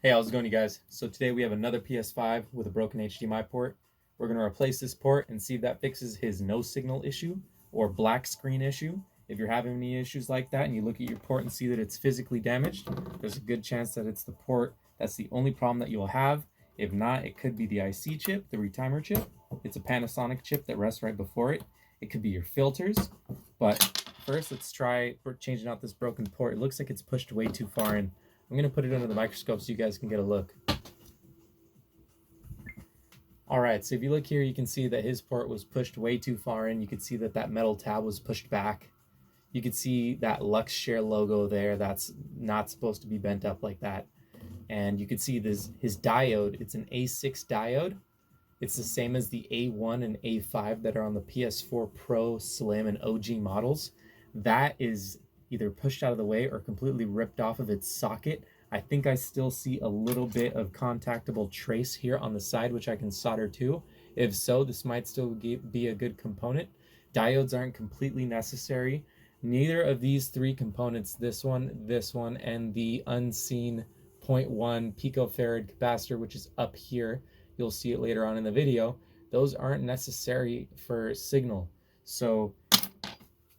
Hey, how's it going, you guys? So today we have another PS5 with a broken HDMI port. We're going to replace this port and see if that fixes his no signal issue or black screen issue. If you're having any issues like that and you look at your port and see that it's physically damaged, there's a good chance that it's the port. That's the only problem that you'll have. If not, it could be the IC chip, the retimer chip. It's a Panasonic chip that rests right before it. It could be your filters. But first, let's try changing out this broken port. It looks like it's pushed way too far in. I'm going to put it under the microscope so you guys can get a look. Alright, so if you look here, you can see that his port was pushed way too far in. You can see that that metal tab was pushed back. You can see that Luxshare logo there. That's not supposed to be bent up like that. And you can see this, his diode. It's an A6 diode. It's the same as the A1 and A5 that are on the PS4 Pro, Slim, and OG models. That is either pushed out of the way or completely ripped off of its socket. I think I still see a little bit of contactable trace here on the side, which I can solder to. If so, this might still be a good component. Diodes aren't completely necessary. Neither of these three components, this one, and the unseen 0.1 picofarad capacitor, which is up here, you'll see it later on in the video, those aren't necessary for signal. So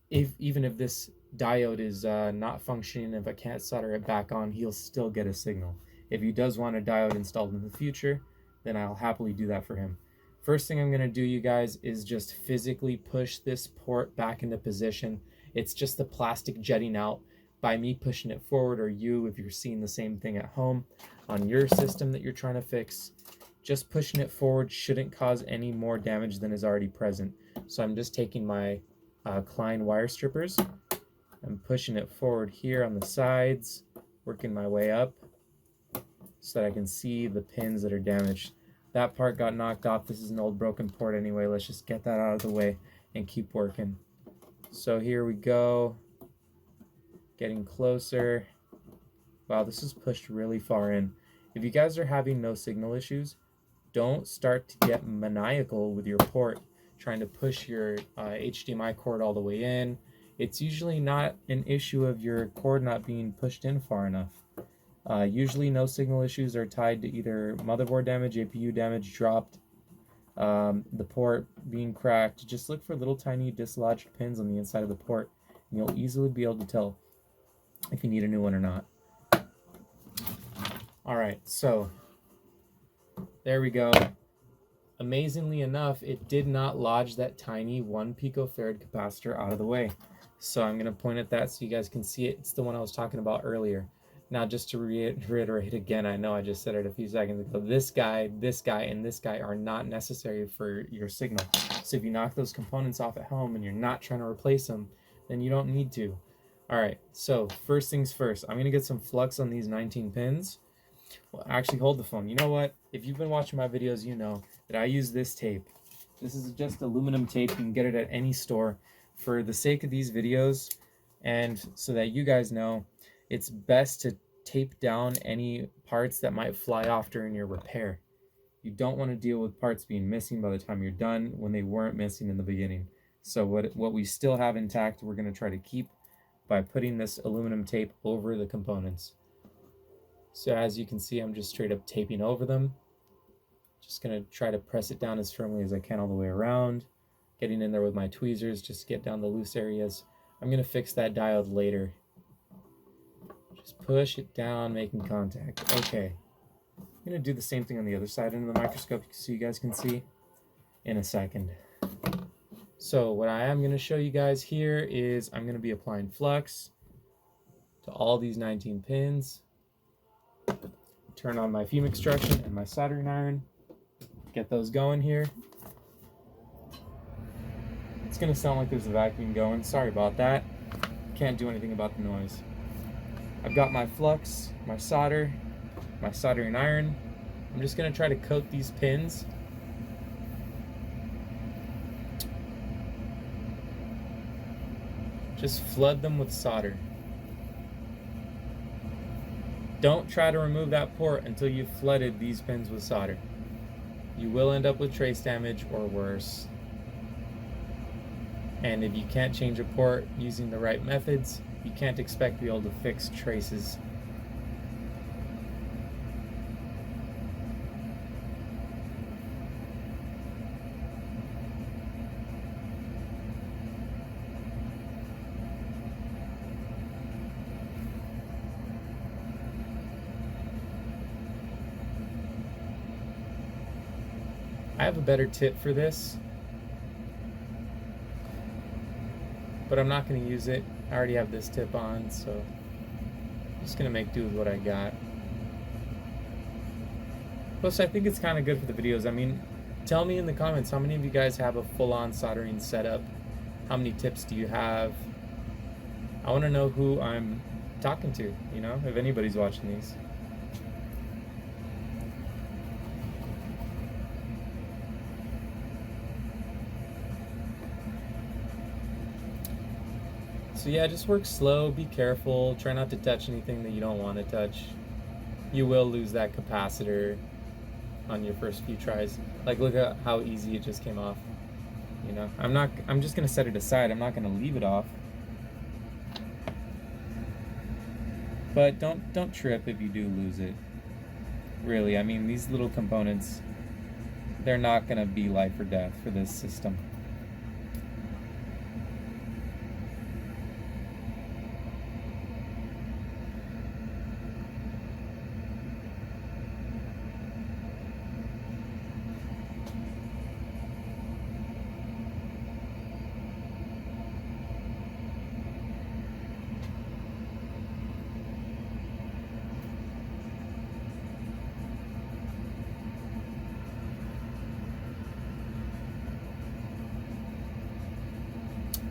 even if this diode is not functioning, if I can't solder it back on, he'll still get a signal. If he does want a diode installed in the future, then I'll happily do that for him. First thing I'm going to do, you guys, is just physically push this port back into position. It's just the plastic jetting out. By me pushing it forward, or you, if you're seeing the same thing at home on your system that you're trying to fix, just pushing it forward shouldn't cause any more damage than is already present. So I'm just taking my Klein wire strippers. I'm pushing it forward here on the sides, working my way up so that I can see the pins that are damaged. That part got knocked off. This is an old broken port anyway. Let's just get that out of the way and keep working. So here we go. Getting closer. Wow, this is pushed really far in. If you guys are having no signal issues, don't start to get maniacal with your port, trying to push your HDMI cord all the way in. It's usually not an issue of your cord not being pushed in far enough. Usually no signal issues are tied to either motherboard damage, APU damage, dropped, the port being cracked. Just look for little tiny dislodged pins on the inside of the port, and you'll easily be able to tell if you need a new one or not. Alright, so there we go. Amazingly enough, it did not lodge that tiny 1 picofarad capacitor out of the way. So I'm going to point at that so you guys can see it. It's the one I was talking about earlier. Now, just to reiterate again, I know I just said it a few seconds ago, this guy, and this guy are not necessary for your signal. So if you knock those components off at home and you're not trying to replace them, then you don't need to. Alright, so first things first, I'm going to get some flux on these 19 pins. Well, actually, hold the phone. You know what? If you've been watching my videos, you know that I use this tape. This is just aluminum tape. You can get it at any store. For the sake of these videos, and so that you guys know, it's best to tape down any parts that might fly off during your repair. You don't want to deal with parts being missing by the time you're done when they weren't missing in the beginning. So what we still have intact, we're going to try to keep by putting this aluminum tape over the components. So as you can see, I'm just straight up taping over them. Just going to try to press it down as firmly as I can all the way around. Getting in there with my tweezers, just get down the loose areas. I'm going to fix that diode later. Just push it down, making contact. Okay. I'm going to do the same thing on the other side under the microscope so you guys can see in a second. So what I am going to show you guys here is I'm going to be applying flux to all these 19 pins. Turn on my fume extraction and my soldering iron. Get those going here. It's going to sound like there's a vacuum going. Sorry about that. Can't do anything about the noise. I've got my flux, my solder, my soldering iron. I'm just going to try to coat these pins. Just flood them with solder. Don't try to remove that port until you've flooded these pins with solder. You will end up with trace damage or worse. And if you can't change a port using the right methods, you can't expect to be able to fix traces. I have a better tip for this, but I'm not going to use it. I already have this tip on, so I'm just going to make do with what I got. Plus, I think it's kind of good for the videos. I mean, tell me in the comments, how many of you guys have a full-on soldering setup? How many tips do you have? I want to know who I'm talking to, you know, if anybody's watching these. So yeah, just work slow, be careful, try not to touch anything that you don't want to touch. You will lose that capacitor on your first few tries. Like, look at how easy it just came off. You know, I'm just gonna set it aside. I'm not gonna leave it off. But don't trip if you do lose it. Really, I mean, these little components, they're not gonna be life or death for this system.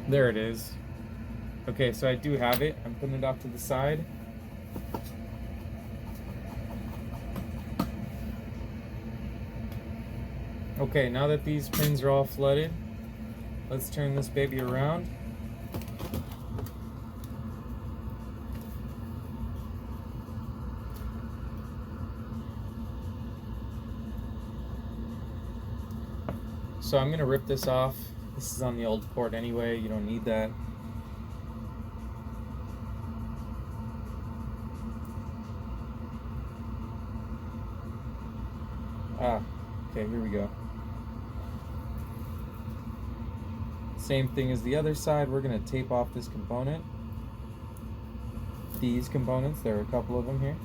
There it is. Okay, so I do have it. I'm putting it off to the side. Okay, now that these pins are all flooded, let's turn this baby around. So I'm gonna rip this off. This is on the old port anyway, you don't need that. Okay, here we go. Same thing as the other side, we're gonna tape off this component. These components, there are a couple of them here.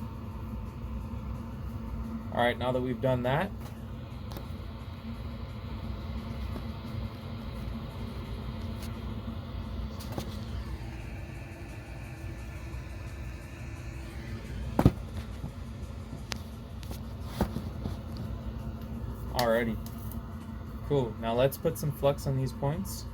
All right, now that we've done that, alrighty, cool. Now let's put some flux on these points.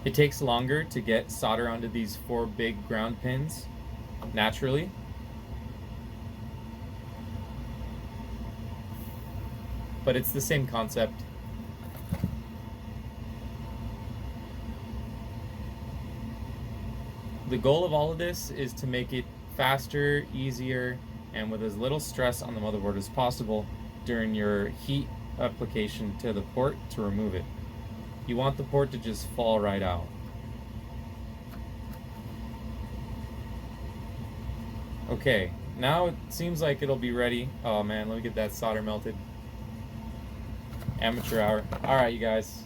It takes longer to get solder onto these 4 big ground pins naturally. But it's the same concept. The goal of all of this is to make it faster, easier, and with as little stress on the motherboard as possible during your heat application to the port to remove it. You want the port to just fall right out. Okay, now it seems like it'll be ready. Oh man, let me get that solder melted. Amateur hour. Alright, you guys.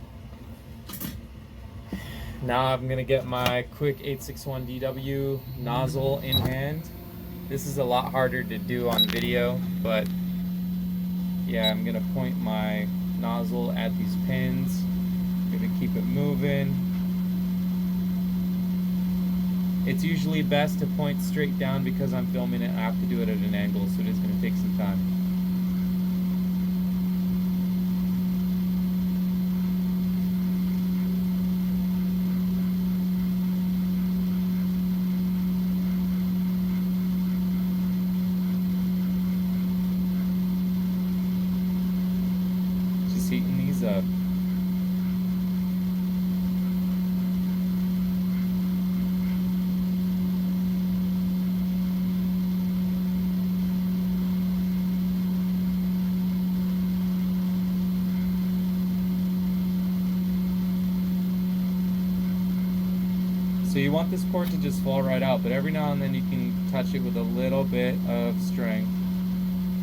Now I'm gonna get my quick 861DW nozzle in hand. This is a lot harder to do on video, but yeah, I'm gonna point my nozzle at these pins. Gonna keep it moving. It's usually best to point straight down because I'm filming it. I have to do it at an angle, so it is gonna take some time. Just heating these up. So you want this port to just fall right out, but every now and then you can touch it with a little bit of strength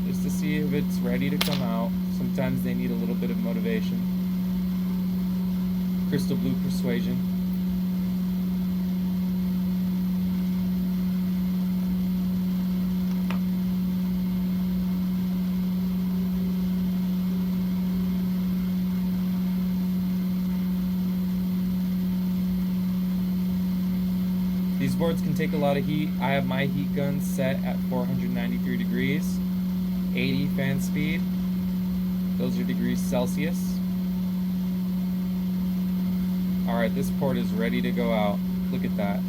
just to see if it's ready to come out. Sometimes they need a little bit of motivation. Crystal blue persuasion. These boards can take a lot of heat. I have my heat gun set at 493 degrees, 80 fan speed. Those are degrees Celsius. All right, this port is ready to go out. Look at that.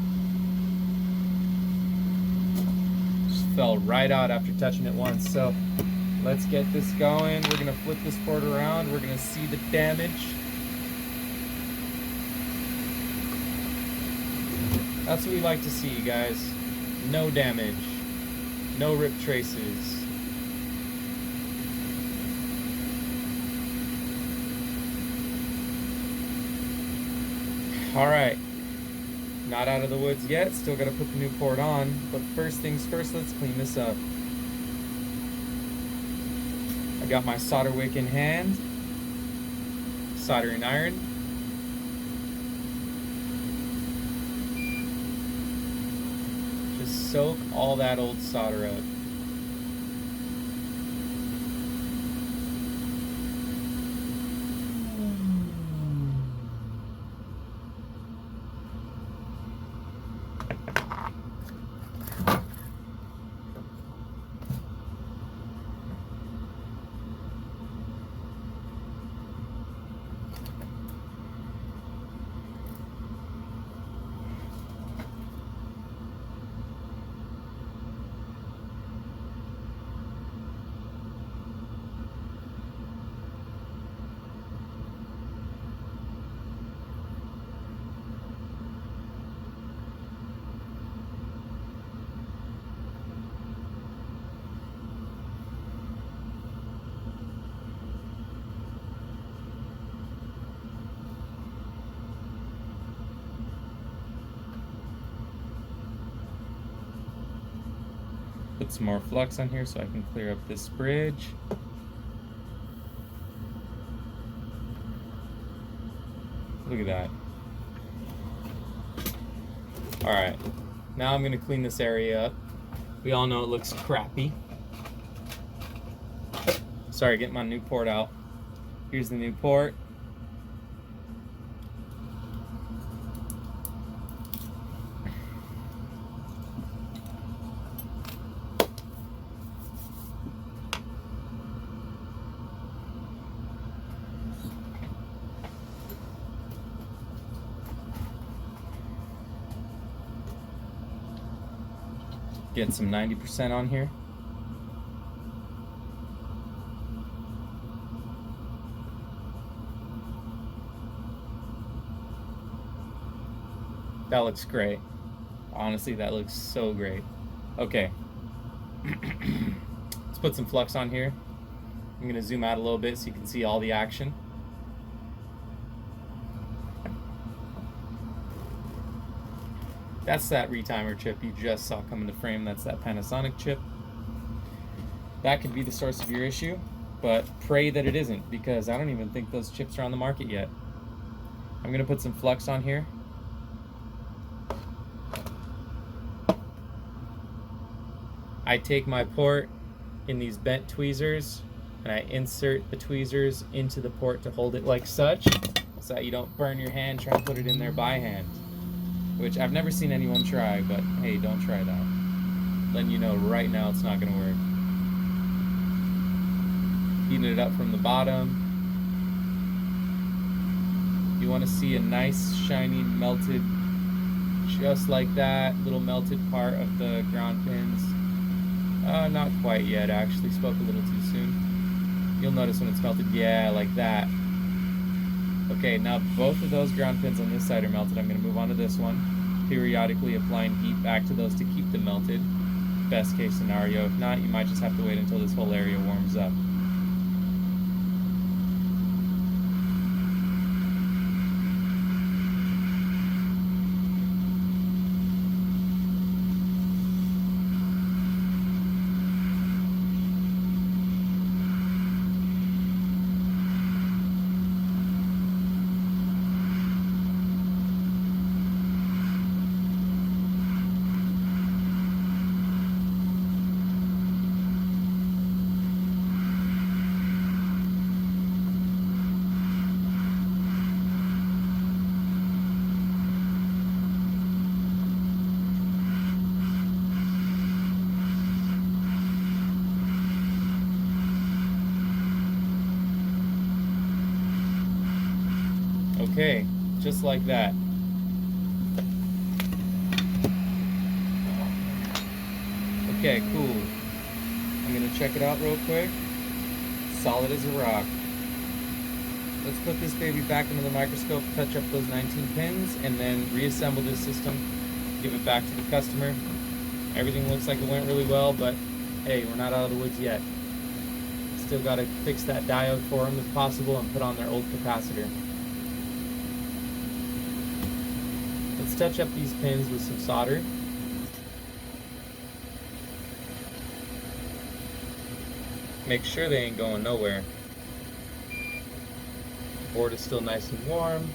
Just fell right out after touching it once. So let's get this going. We're gonna flip this port around. We're gonna see the damage. That's what we like to see, guys. No damage. No rip traces. Alright. Not out of the woods yet. Still gotta put the new port on. But first things first, let's clean this up. I got my solder wick in hand. Soldering iron. Soak all that old solder up. Put some more flux on here so I can clear up this bridge. Look at that. Alright, now I'm going to clean this area up. We all know it looks crappy. Sorry, getting my new port out. Here's the new port. Get some 90% on here. That looks great. Honestly, that looks so great. Okay. Let's put some flux on here. I'm going to zoom out a little bit so you can see all the action. That's that retimer chip you just saw come into frame. That's that Panasonic chip. That could be the source of your issue, but pray that it isn't, because I don't even think those chips are on the market yet. I'm going to put some flux on here. I take my port in these bent tweezers and I insert the tweezers into the port to hold it like such, so that you don't burn your hand trying to put it in there by hand. Which I've never seen anyone try, but hey, don't try that. Letting you know right now it's not going to work. Heating it up from the bottom. You want to see a nice, shiny, melted, just like that, little melted part of the ground pins. Not quite yet, actually. Spoke a little too soon. You'll notice when it's melted, yeah, like that. Okay, now both of those ground pins on this side are melted. I'm going to move on to this one. Periodically applying heat back to those to keep them melted. Best case scenario. If not, you might just have to wait until this whole area warms up. Okay, just like that. Okay, cool. I'm gonna check it out real quick. Solid as a rock. Let's put this baby back into the microscope, touch up those 19 pins, and then reassemble this system, give it back to the customer. Everything looks like it went really well, but hey, we're not out of the woods yet. Still gotta fix that diode for them if possible and put on their old capacitor. Let's touch up these pins with some solder. Make sure they ain't going nowhere. The board is still nice and warm.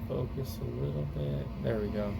Focus a little bit. There we go.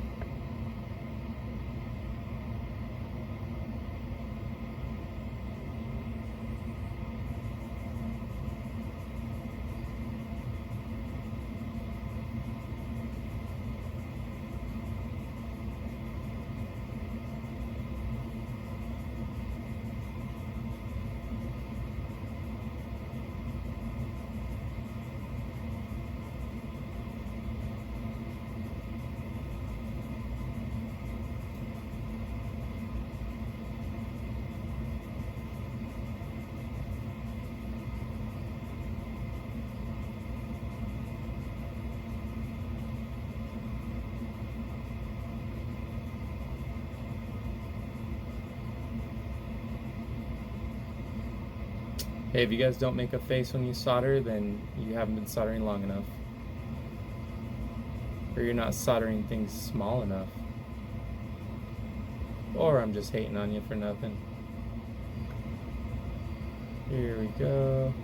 Hey, if you guys don't make a face when you solder, then you haven't been soldering long enough. Or you're not soldering things small enough. Or I'm just hating on you for nothing. Here we go.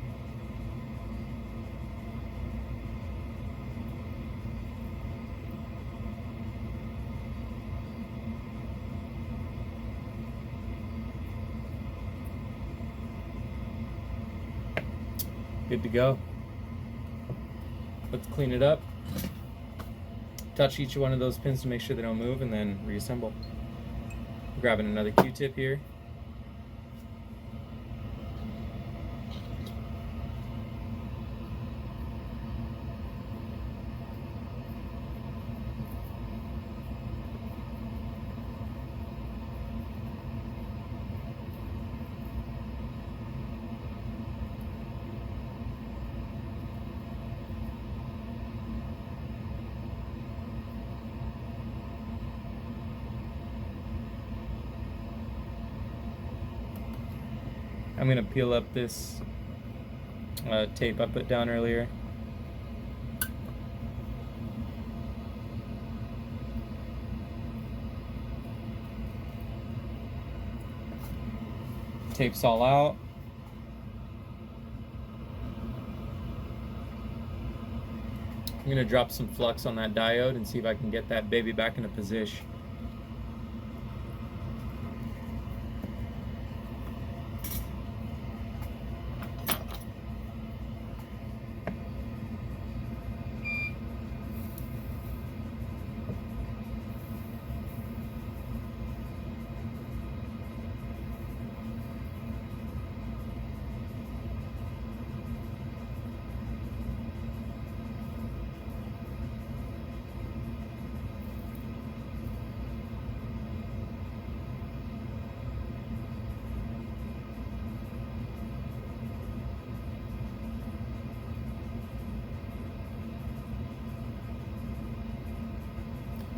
Good to go. Let's clean it up. Touch each one of those pins to make sure they don't move, and then reassemble. Grabbing another Q-tip here. I'm gonna peel up this tape I put down earlier. Tape's all out. I'm gonna drop some flux on that diode and see if I can get that baby back into position.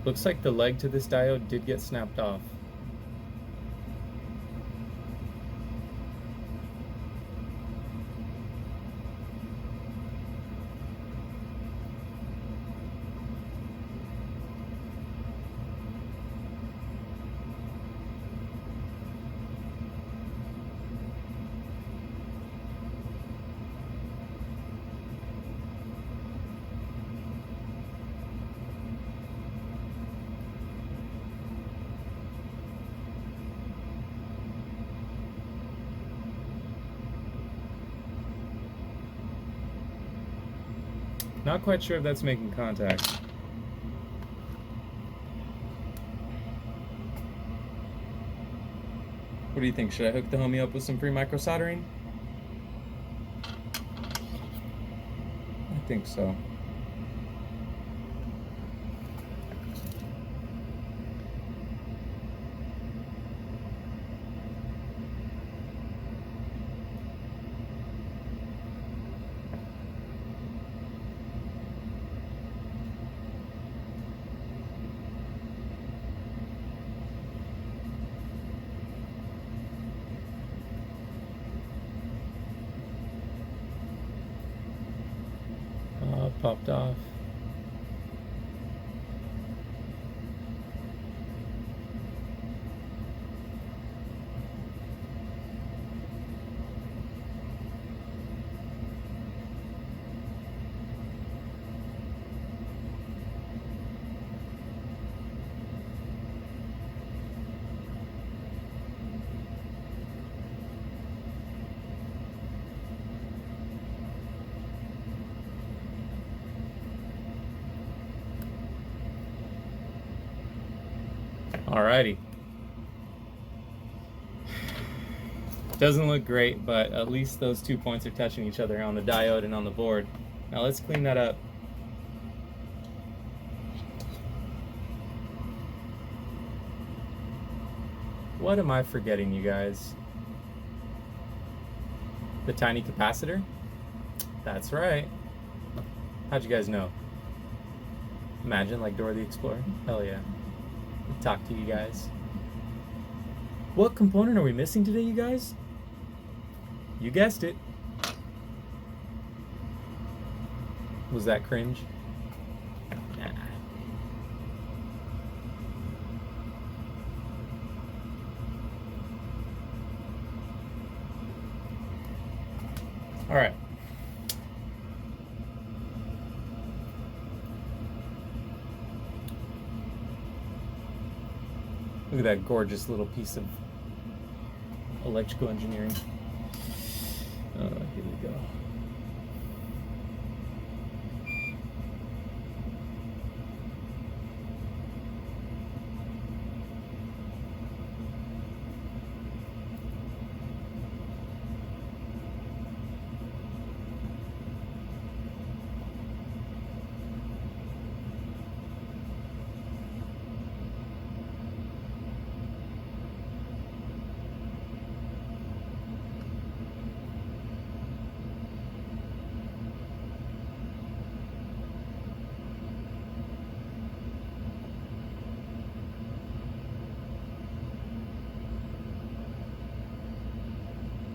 Looks like the leg to this diode did get snapped off. Not quite sure if that's making contact. What do you think? Should I hook the homie up with some free micro soldering? I think so. Popped off. Alrighty. Doesn't look great, but at least those 2 points are touching each other on the diode and on the board. Now let's clean that up. What am I forgetting, you guys? The tiny capacitor? That's right. How'd you guys know? Imagine like Dora the Explorer? Hell yeah. Talk to you guys. What component are we missing today, you guys? You guessed it. Was that cringe? Nah. All right. Look at that gorgeous little piece of electrical engineering. Here we go.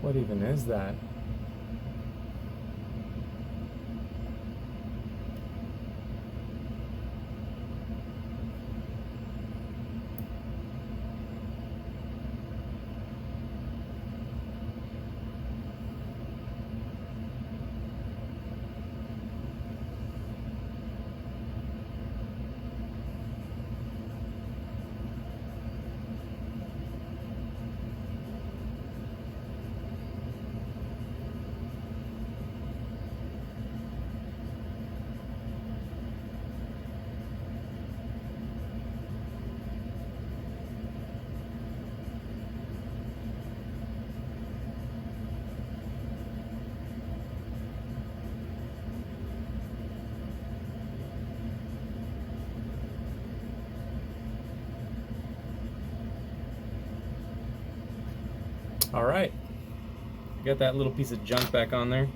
What even is that? All right, got that little piece of junk back on there.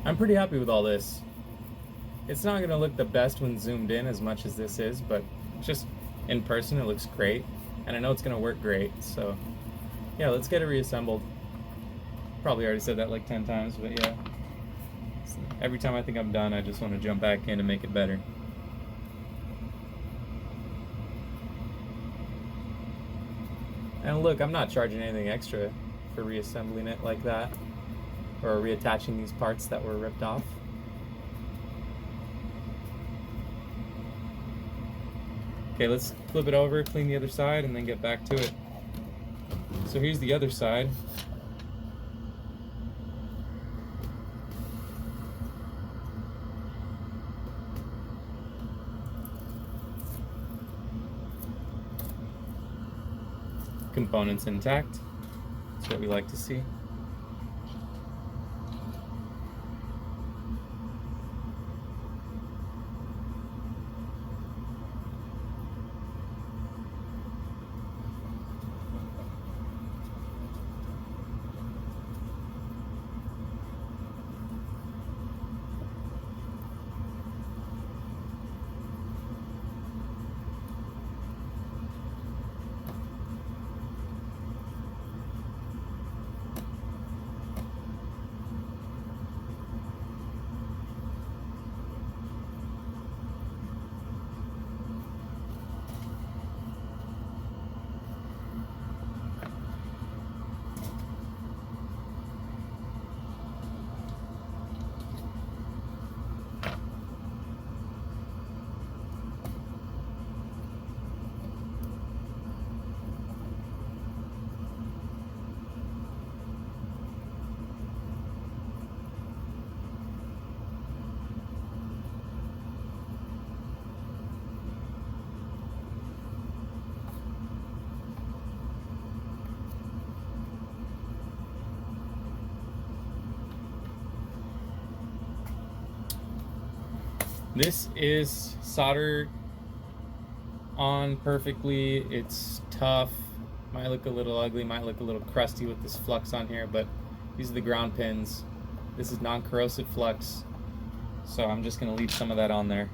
I'm pretty happy with all this. It's not going to look the best when zoomed in as much as this is, but just in person it looks great, and I know it's going to work great. So yeah, let's get it reassembled. Probably already said that like 10 times, but yeah, every time I think I'm done, I just want to jump back in and make it better. And look, I'm not charging anything extra for reassembling it like that, or reattaching these parts that were ripped off. Okay, let's flip it over, clean the other side, and then get back to it. So here's the other side. Components intact. That's what we like to see. This is soldered on perfectly. It's tough. Might look a little ugly, might look a little crusty with this flux on here, but these are the ground pins. This is non-corrosive flux, so I'm just gonna leave some of that on there.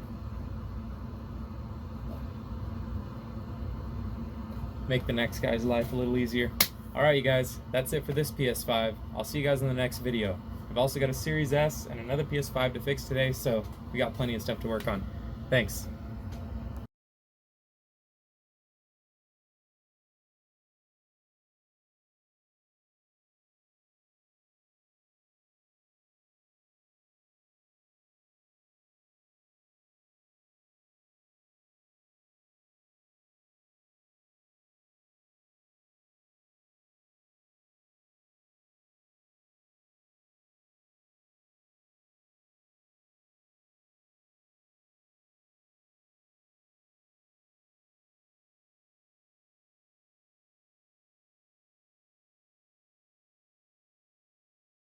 Make the next guy's life a little easier. Alright you guys, that's it for this PS5. I'll see you guys in the next video. I've also got a Series S and another PS5 to fix today, so we got plenty of stuff to work on. Thanks.